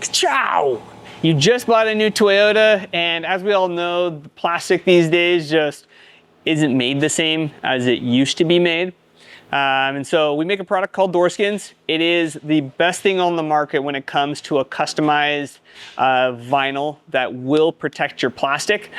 Ciao! You just bought a new Toyota, and as we all know, the plastic these days just isn't made the same as it used to be made. And so we make a product called door skins. It is the best thing on the market when it comes to a customized vinyl that will protect your plastic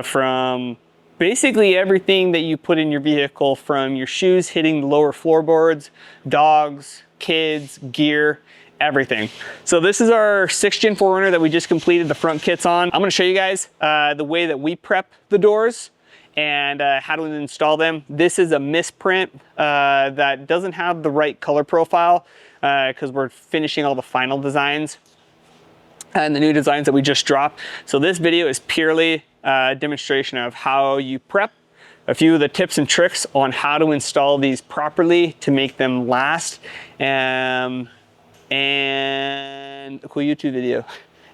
from basically everything that you put in your vehicle, from your shoes hitting the lower floorboards, dogs, kids, gear, everything. So this is our 6th Gen 4Runner that we just completed the front kits on. I'm gonna show you guys the way that we prep the doors and how to install them. This is a misprint that doesn't have the right color profile because we're finishing all the final designs and the new designs that we just dropped. So this video is purely a demonstration of how you prep, a few of the tips and tricks on how to install these properly to make them last, and a cool YouTube video.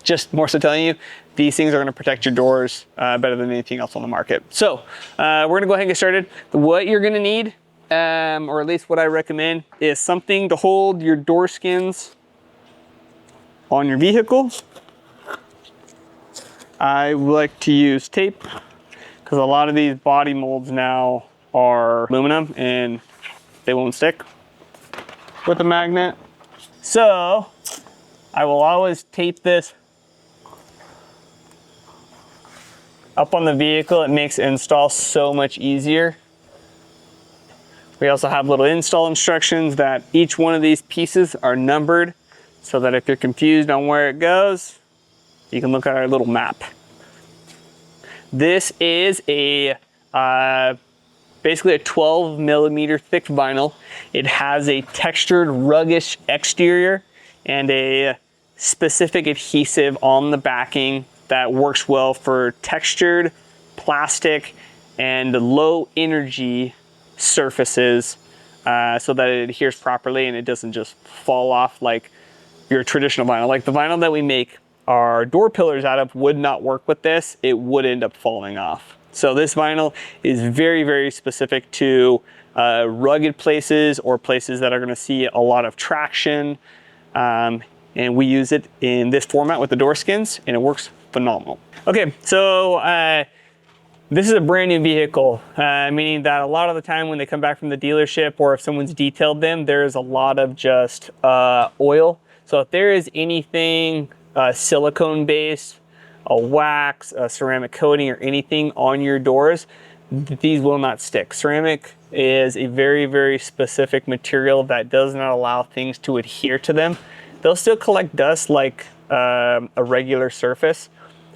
Just more so telling you, these things are gonna protect your doors better than anything else on the market. So we're gonna go ahead and get started. What you're gonna need, or at least what I recommend, is something to hold your door skins on your vehicle. I like to use tape because a lot of these body molds now are aluminum and they won't stick with a magnet. So I will always tape this up on the vehicle. It makes install so much easier. We also have little install instructions that each one of these pieces are numbered so that if you're confused on where it goes, you can look at our little map. This is a basically a 12 millimeter thick vinyl. It has a textured, ruggish exterior and a specific adhesive on the backing that works well for textured, plastic, and low energy surfaces so that it adheres properly and it doesn't just fall off like your traditional vinyl. Like the vinyl that we make our door pillars out of would not work with this. It would end up falling off. So this vinyl is very, very specific to rugged places or places that are gonna see a lot of traction. And we use it in this format with the door skins and it works phenomenal. Okay, so this is a brand new vehicle, meaning that a lot of the time when they come back from the dealership or if someone's detailed them, there's a lot of just oil. So if there is anything silicone based, a wax, a ceramic coating, or anything on your doors, these will not stick. Ceramic is a very, very specific material that does not allow things to adhere to them. They'll still collect dust like a regular surface,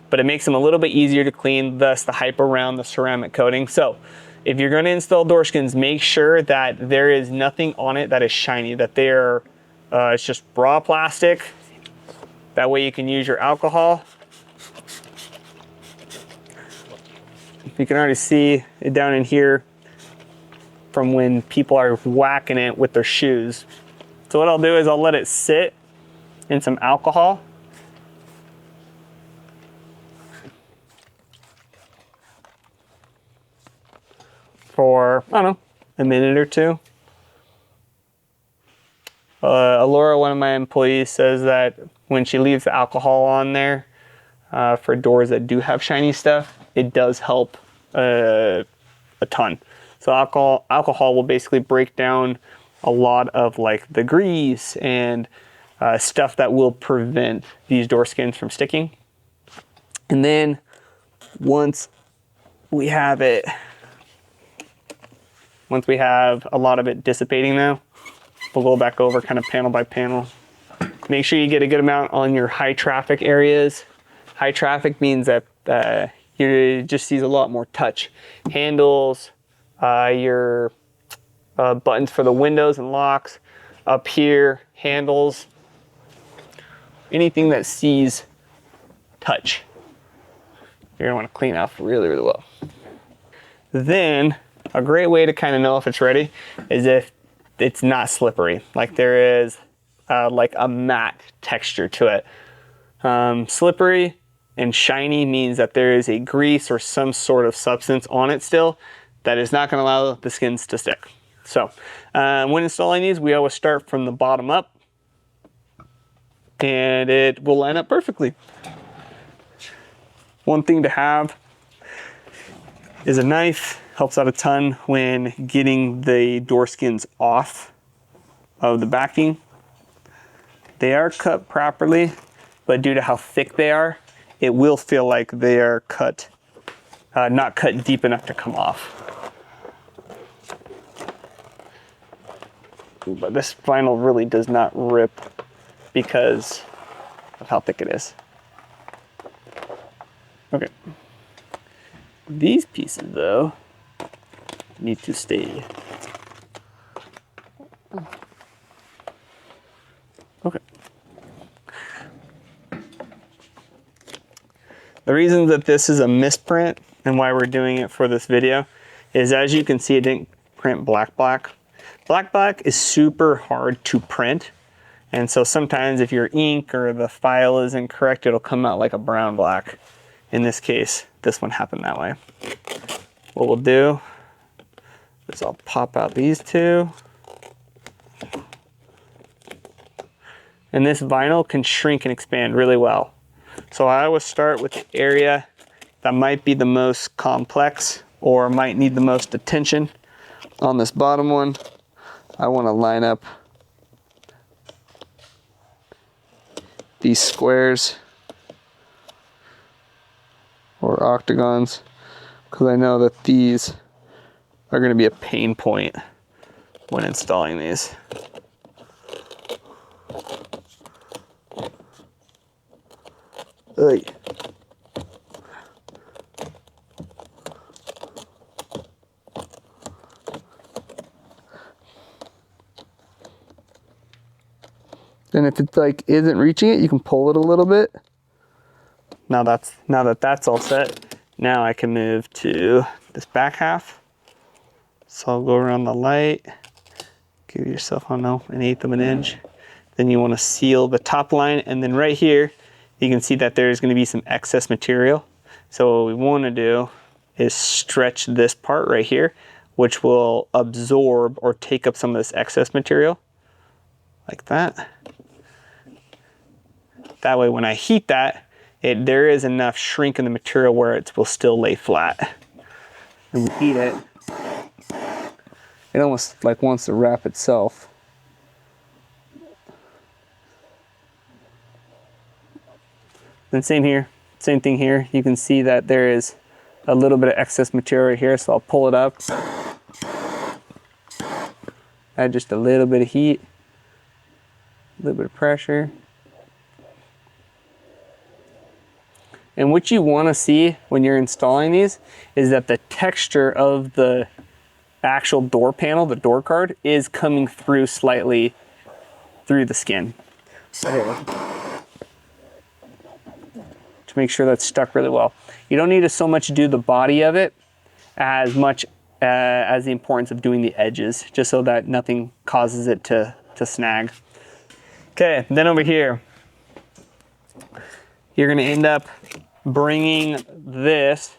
but it makes them a little bit easier to clean, thus the hype around the ceramic coating. So if you're gonna install door skins, make sure that there is nothing on it that is shiny, that they're, it's just raw plastic. That way you can use your alcohol. You can already see it down in here from when people are whacking it with their shoes. So what I'll do is I'll let it sit in some alcohol. For, I don't know, a minute or two. Alora, one of my employees, says that when she leaves the alcohol on there for doors that do have shiny stuff, it does help a ton. So alcohol will basically break down a lot of like the grease and stuff that will prevent these door skins from sticking. And then once we have a lot of it dissipating now, we'll go back over kind of panel by panel. Make sure you get a good amount on your high traffic areas. High traffic means that you just sees a lot more touch. Handles, your buttons for the windows and locks, up here, handles, anything that sees touch. You're gonna wanna clean off really, really well. Then, a great way to kind of know if it's ready is if it's not slippery, like there is like a matte texture to it. Slippery and shiny means that there is a grease or some sort of substance on it still that is not going to allow the skins to stick. So when installing these, we always start from the bottom up. and it will line up perfectly. One thing to have is a knife. Helps out a ton when getting the door skins off of the backing. They are cut properly, but due to how thick they are, it will feel like they are cut, not cut deep enough to come off. But this vinyl really does not rip because of how thick it is. Okay. These pieces, though, need to stay. Okay. The reason that this is a misprint and why we're doing it for this video is, as you can see, it didn't print black. Black is super hard to print. And so sometimes if your ink or the file is incorrect, it'll come out like a brown black. In this case, this one happened that way. What we'll do is I'll pop out these two. And this vinyl can shrink and expand really well. So I always start with the area that might be the most complex or might need the most attention. On this bottom one, I want to line up these squares or octagons, because I know that these are going to be a pain point when installing these. Ugh. Then if it's like isn't reaching it, you can pull it a little bit. Now that that's all set, now I can move to this back half. So I'll go around the light, give yourself, I don't know, 1/8 of an inch. Then you want to seal the top line, and then right here, you can see that there's going to be some excess material. So what we want to do is stretch this part right here, which will absorb or take up some of this excess material, like that. That way when I heat that, there is enough shrink in the material where it will still lay flat. And we heat it, it almost like wants to wrap itself. Then same here, same thing here. You can see that there is a little bit of excess material right here, so I'll pull it up. Add just a little bit of heat, a little bit of pressure. And what you want to see when you're installing these is that the texture of the actual door panel, the door card, is coming through slightly through the skin. To make sure that's stuck really well. You don't need to so much do the body of it as much as the importance of doing the edges, just so that nothing causes it to snag. Okay, then over here, you're gonna end up bringing this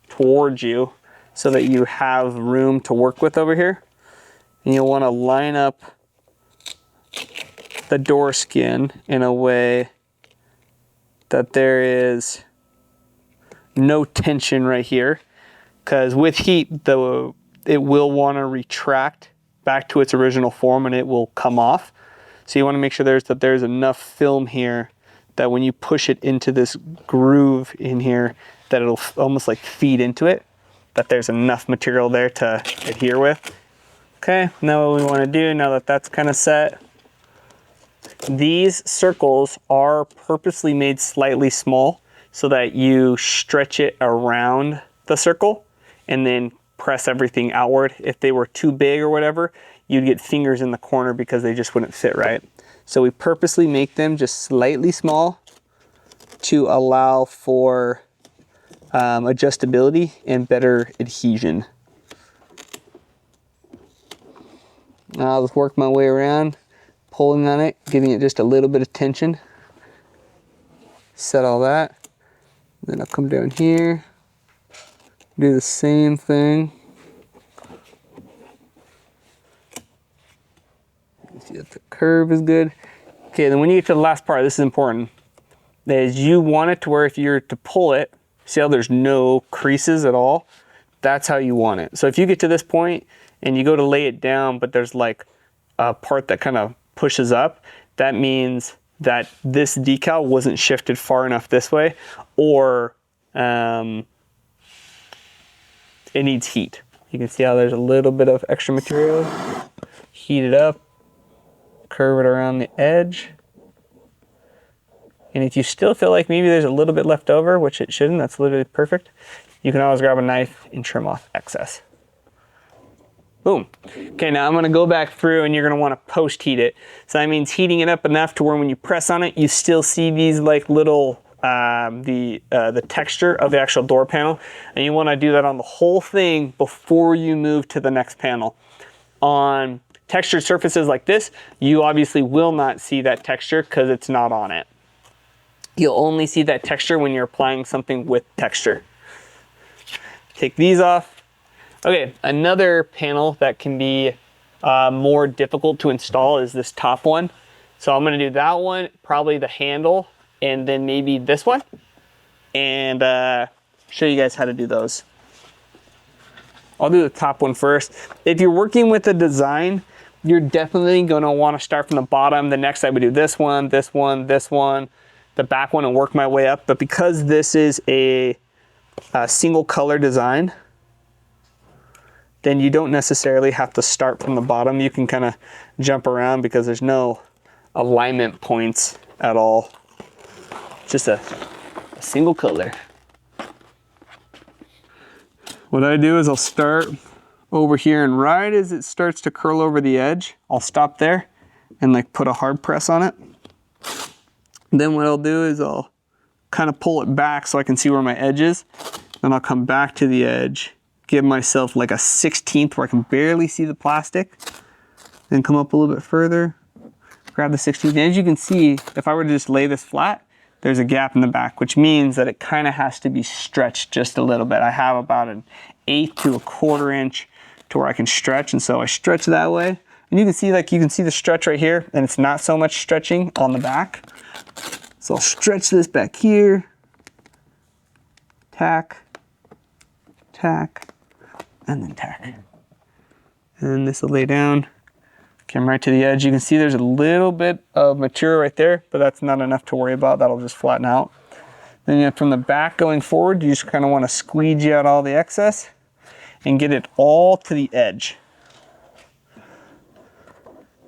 towards you so that you have room to work with over here. And you'll wanna line up the door skin in a way that there is no tension right here, because with heat, it will want to retract back to its original form and it will come off. So you want to make sure that there's enough film here that when you push it into this groove in here, that it'll almost like feed into it, that there's enough material there to adhere with. Okay, now what we want to do, now that that's kind of set, these circles are purposely made slightly small so that you stretch it around the circle and then press everything outward. If they were too big or whatever, you'd get fingers in the corner because they just wouldn't fit right. So we purposely make them just slightly small to allow for adjustability and better adhesion. Now I'll just work my way around, pulling on it, giving it just a little bit of tension. Set all that. Then I'll come down here, do the same thing. You see that the curve is good. Okay, then when you get to the last part, this is important, is you want it to where if you're to pull it, see how there's no creases at all? That's how you want it. So if you get to this point and you go to lay it down, but there's like a part that kind of pushes up, that means that this decal wasn't shifted far enough this way, or it needs heat. You can see how there's a little bit of extra material. Heat it up, curve it around the edge. And if you still feel like maybe there's a little bit left over, which it shouldn't, that's literally perfect, you can always grab a knife and trim off excess. Boom. Okay, now I'm gonna go back through and you're gonna wanna post-heat it. So that means heating it up enough to where when you press on it, you still see these like little, the texture of the actual door panel. And you wanna do that on the whole thing before you move to the next panel. On textured surfaces like this, you obviously will not see that texture because it's not on it. You'll only see that texture when you're applying something with texture. Take these off. Okay, another panel that can be more difficult to install is this top one. So I'm gonna do that one, probably the handle, and then maybe this one, and show you guys how to do those. I'll do the top one first. If you're working with a design, you're definitely gonna wanna start from the bottom. The next I would do this one, this one, this one, the back one, and work my way up. But because this is a single color design, then you don't necessarily have to start from the bottom. You can kind of jump around because there's no alignment points at all. Just a single color. What I do is I'll start over here, and right as it starts to curl over the edge, I'll stop there and like put a hard press on it. Then what I'll do is I'll kind of pull it back so I can see where my edge is. Then I'll come back to the edge, give myself like a 1/16 where I can barely see the plastic. Then come up a little bit further, grab the 1/16. And as you can see, if I were to just lay this flat, there's a gap in the back, which means that it kind of has to be stretched just a little bit. I have about an 1/8 to 1/4 inch to where I can stretch. And so I stretch that way. And you can see the stretch right here, and it's not so much stretching on the back. So I'll stretch this back here, tack, tack, and then tack. And this will lay down, come right to the edge. You can see there's a little bit of material right there, but that's not enough to worry about. That'll just flatten out. Then from the back going forward, you just kind of want to squeegee out all the excess and get it all to the edge.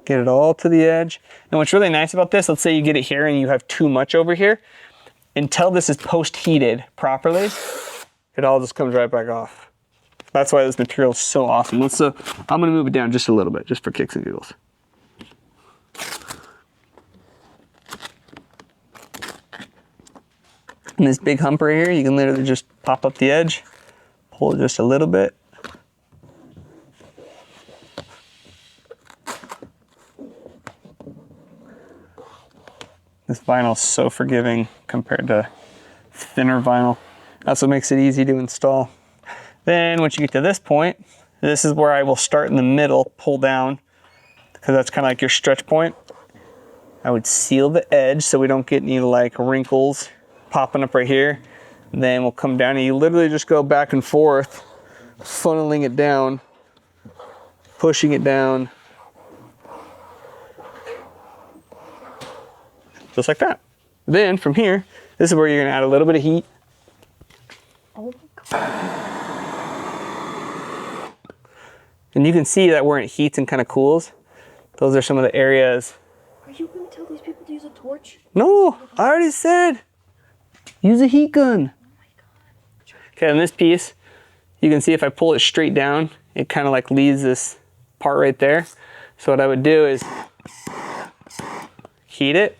Get it all to the edge. And what's really nice about this, let's say you get it here and you have too much over here, until this is post-heated properly, it all just comes right back off. That's why this material is so awesome. I'm gonna move it down just a little bit, just for kicks and giggles. And this big hump right here, you can literally just pop up the edge, pull it just a little bit. This vinyl is so forgiving compared to thinner vinyl. That's what makes it easy to install. Then once you get to this point, this is where I will start in the middle, pull down, because that's kind of like your stretch point. I would seal the edge so we don't get any like wrinkles popping up right here. Then we'll come down and you literally just go back and forth, funneling it down, pushing it down, just like that. Then from here, this is where you're gonna add a little bit of heat. Oh my God. And you can see that where it heats and kind of cools, those are some of the areas. Are you gonna tell these people to use a torch? No, I already said, use a heat gun. Oh my God. Okay, on this piece, you can see if I pull it straight down, it kind of like leaves this part right there. So what I would do is heat it.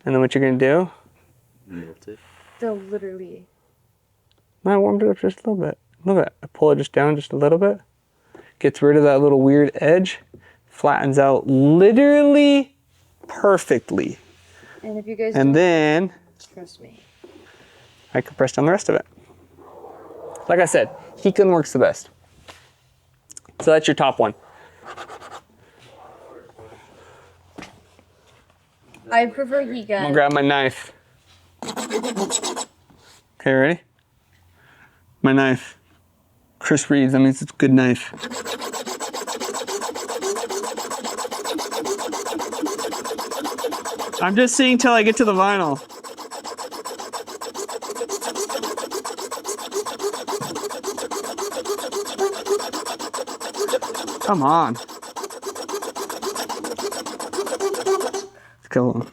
And then what you're gonna do? Melt it. They'll literally. I warmed it up just a little bit. Look at it. I pull it just down just a little bit. Gets rid of that little weird edge. Flattens out literally perfectly. And if you guys And don't then trust me. I can press down the rest of it. Like I said, heat gun works the best. So that's your top one. I prefer heat gun. I'm gonna grab my knife. Okay, ready? My knife. Chris reads, that means it's a good knife. I'm just seeing till I get to the vinyl. Come on. Let's go.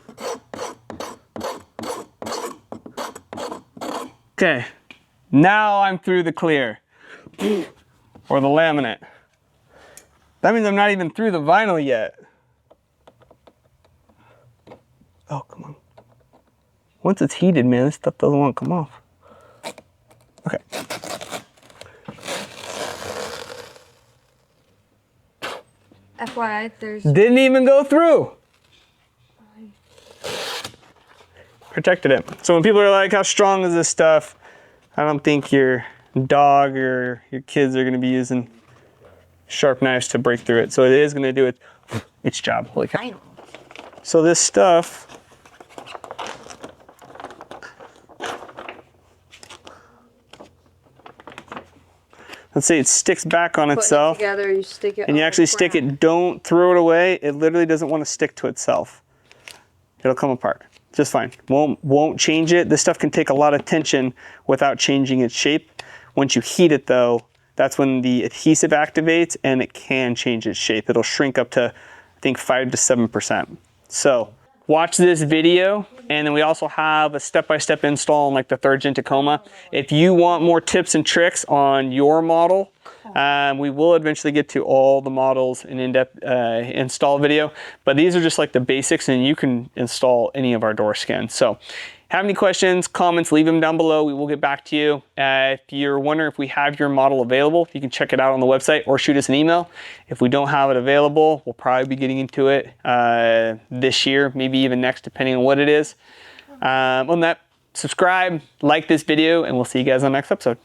Okay, now I'm through the clear or the laminate. That means I'm not even through the vinyl yet. Oh, come on. Once it's heated, man, this stuff doesn't want to come off. Okay. FYI, there's... Didn't even go through. Protected it. So when people are like, how strong is this stuff? I don't think your dog or your kids are gonna be using sharp knives to break through it. So it is gonna do its job. Holy cow. So this stuff, let's say it sticks back on itself. Together, you stick it and you actually stick it, don't throw it away. It literally doesn't want to stick to itself. It'll come apart just fine. Won't change it. This stuff can take a lot of tension without changing its shape. Once you heat it though, that's when the adhesive activates and it can change its shape. It'll shrink up to, I think, 5 to 7%. So watch this video, and then we also have a step-by-step install on like the 3rd gen Tacoma. If you want more tips and tricks on your model, we will eventually get to all the models in in-depth install video, but these are just like the basics, and you can install any of our door skins. So have any questions, comments, leave them down below. We will get back to you. If you're wondering if we have your model available, you can check it out on the website or shoot us an email. If we don't have it available, we'll probably be getting into it this year, maybe even next, depending on what it is. On that, subscribe, like this video, and we'll see you guys on the next episode.